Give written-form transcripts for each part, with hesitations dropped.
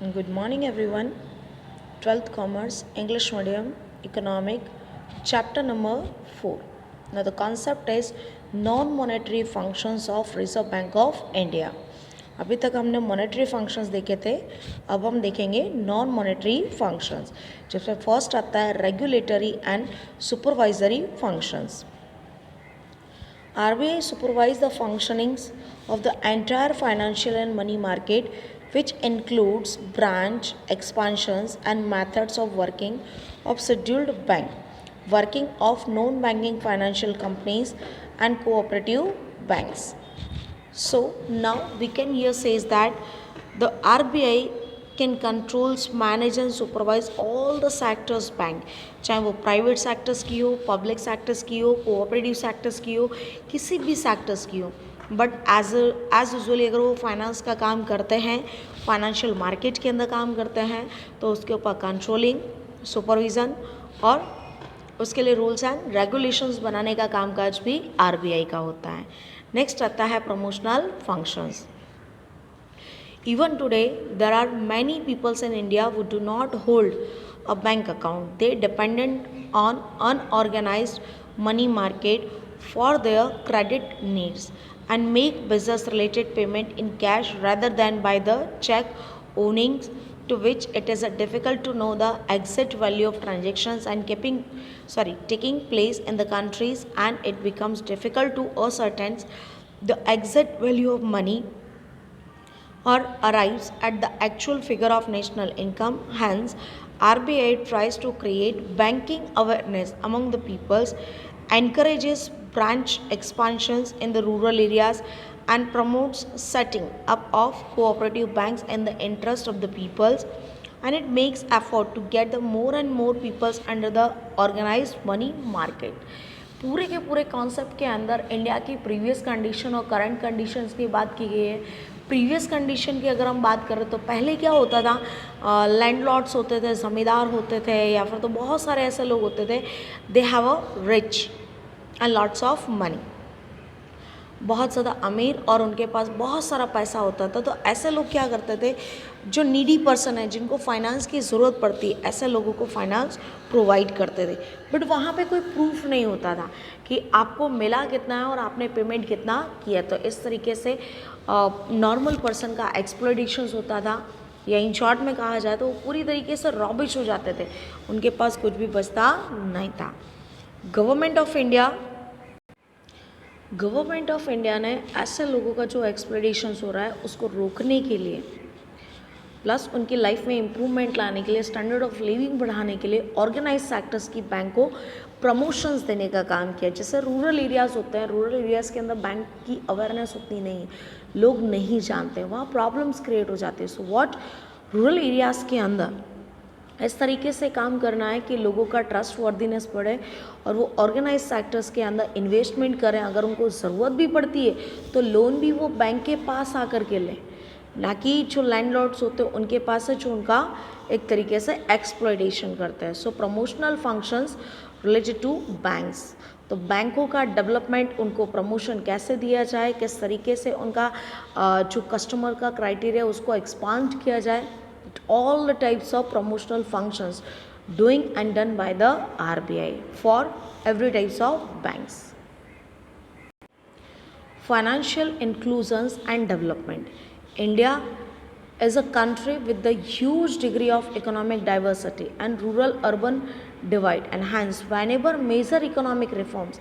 Good morning, everyone. 12th Commerce, English Medium, Economic, Chapter number 4. Now, the concept is non monetary functions of Reserve Bank of India. अभी तक हमने monetary functions देखे थे, अब हम देखेंगे नॉन मॉनेटरी फंक्शंस, जिसमें फर्स्ट आता है regulatory and supervisory functions. RBI supervise the functionings of the entire financial and money market, which includes branch expansions and methods of working of scheduled bank, working of non-banking financial companies and cooperative banks. So now we can here says that the RBI can controls, manage and supervise all the sectors bank, चाहे वो private sectors की हो, public sectors की हो, cooperative sectors की हो, किसी भी सेक्टर्स की हो. बट एज यूजुअली अगर वो फाइनेंस का काम करते हैं, फाइनेंशियल मार्केट के अंदर काम करते हैं, तो उसके ऊपर कंट्रोलिंग, सुपरविज़न और उसके लिए रूल्स एंड रेगुलेशंस बनाने का कामकाज भी आरबीआई का होता है. नेक्स्ट आता है promotional functions. Even today, there are many peoples in India who do not hold a bank account. They dependent on unorganized money market for their credit needs and make business related payment in cash rather than by the check, owning to which it is difficult to know the exact value of transactions and taking place in the countries, and it becomes difficult to ascertain the exact value of money or arrives at the actual figure of national income. Hence, RBI tries to create banking awareness among the peoples, encourages branch expansions in the rural areas, and promotes setting up of cooperative banks in the interest of the peoples, and it makes effort to get the more and more peoples under the organized money market. पूरे के पूरे concept के अंदर India की previous condition और current conditions की बात की गई है. प्रीवियस कंडीशन की अगर हम बात करें तो पहले क्या होता था, लैंडलॉर्ड्स होते थे, ज़मींदार होते थे, या फिर तो बहुत सारे ऐसे लोग होते थे, they have a rich and lots of money, बहुत ज़्यादा अमीर और उनके पास बहुत सारा पैसा होता था. तो ऐसे लोग क्या करते थे, जो नीडी पर्सन है, जिनको फाइनेंस की ज़रूरत पड़ती है, ऐसे लोगों को फाइनेंस प्रोवाइड करते थे. बट वहाँ पे कोई प्रूफ नहीं होता था कि आपको मिला कितना है और आपने पेमेंट कितना किया. तो इस तरीके से नॉर्मल पर्सन का एक्सप्लॉइटेशंस होता था, या इन शॉर्ट में कहा जाए तो वो पूरी तरीके से रॉबिश हो जाते थे, उनके पास कुछ भी बचता नहीं था. गवर्नमेंट ऑफ इंडिया ने ऐसे लोगों का जो एक्सप्लोइटेशंस हो रहा है उसको रोकने के लिए, प्लस उनकी लाइफ में इम्प्रूवमेंट लाने के लिए, स्टैंडर्ड ऑफ लिविंग बढ़ाने के लिए ऑर्गेनाइज सेक्टर्स की बैंक को प्रमोशंस देने का काम किया. जैसे रूरल एरियाज़ होते हैं, रूरल एरियाज़ के अंदर बैंक की अवेयरनेस उतनी नहीं है, लोग नहीं जानते, वहाँ प्रॉब्लम्स क्रिएट हो जाते हैं. सो व्हाट रूरल एरियाज़ के अंदर इस तरीके से काम करना है कि लोगों का ट्रस्ट वर्दीनेस बढ़े और वो ऑर्गेनाइज सेक्टर्स के अंदर इन्वेस्टमेंट करें. अगर उनको ज़रूरत भी पड़ती है तो लोन भी वो बैंक के पास आकर के लें, ना कि जो लैंडलॉर्ड्स होते हैं उनके पास है, जो उनका एक तरीके से एक्सप्लॉइटेशन करते हैं. So promotional functions related to banks. तो बैंकों का डेवलपमेंट, उनको प्रमोशन कैसे दिया जाए, किस तरीके से उनका जो कस्टमर का क्राइटेरिया उसको एक्सपांड किया जाए, all the types of promotional functions doing and done by the RBI for every types of banks. Financial inclusions and development. India is a country with the huge degree of economic diversity and rural urban divide, and hence whenever major economic reforms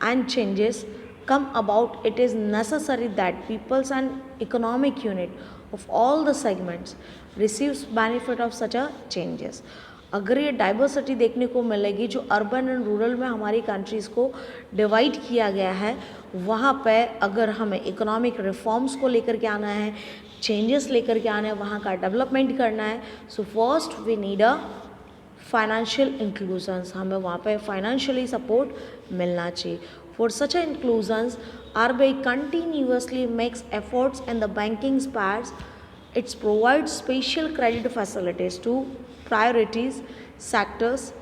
and changes come about, it is necessary that peoples and economic unit of all the segments receives benefit of such a changes. अगर ये diversity देखने को मिलेगी, जो urban and rural में हमारी countries को divide किया गया है, वहाँ पे अगर हमें इकोनॉमिक रिफॉर्म्स को लेकर के आना है, चेंजेस लेकर के आना है, वहाँ का डेवलपमेंट करना है, so first we need a financial inclusions. हमें वहाँ पे फाइनेंशियली सपोर्ट मिलना चाहिए. For such inclusions, RBI continuously makes efforts in the banking spheres. It provides special credit facilities to priorities sectors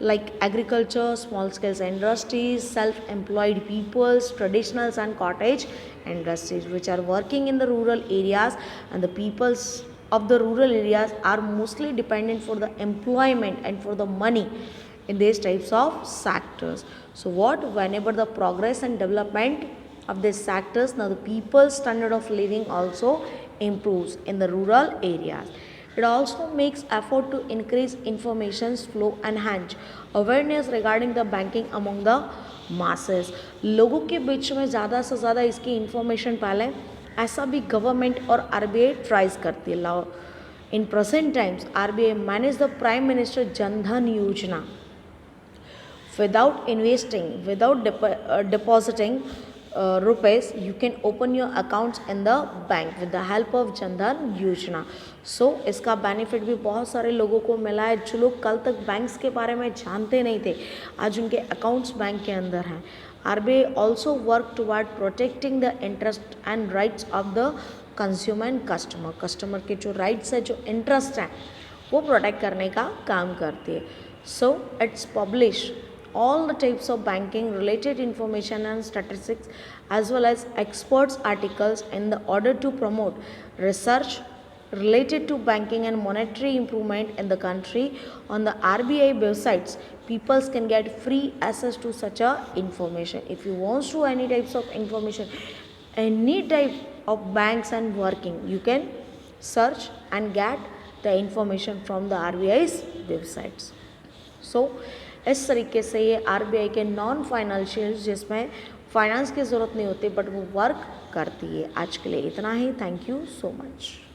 like agriculture, small scale industries, self-employed peoples, traditionals and cottage industries which are working in the rural areas, and the peoples of the rural areas are mostly dependent for the employment and for the money in these types of sectors. So what, whenever the progress and development of these sectors, now the people's standard of living also improves in the rural areas. It also makes effort to increase information flow and enhance awareness regarding the banking among the masses. लोगों के बीच में ज़्यादा से ज़्यादा इसकी information फैले, ऐसा भी गवर्नमेंट और आरबीआई ट्राइज करती है. In present times RBI manage the prime minister Jan Dhan योजना without investing, without depositing rupees, you can open your accounts in the bank with the help of Jan Dhan Yojana. So इसका benefit भी बहुत सारे लोगों को मिला है. जो लोग कल तक बैंक्स के बारे में जानते नहीं थे, आज उनके अकाउंट्स बैंक के अंदर हैं. RBI also work toward protecting the interest and rights of the consumer and customer. Customer के जो राइट्स है, जो इंटरेस्ट हैं, वो प्रोटेक्ट करने का काम करती है. So it's publish all the types of banking related information and statistics as well as experts articles in the order to promote research related to banking and monetary improvement in the country. On the RBI websites, people can get free access to such a information. If you want to any types of information, any type of banks and working, you can search and get the information from the RBI's websites. सो इस तरीके से ये RBI के non financial, जिसमें finance की ज़रूरत नहीं होती बट वो वर्क करती है. आज के लिए इतना ही. Thank you so much.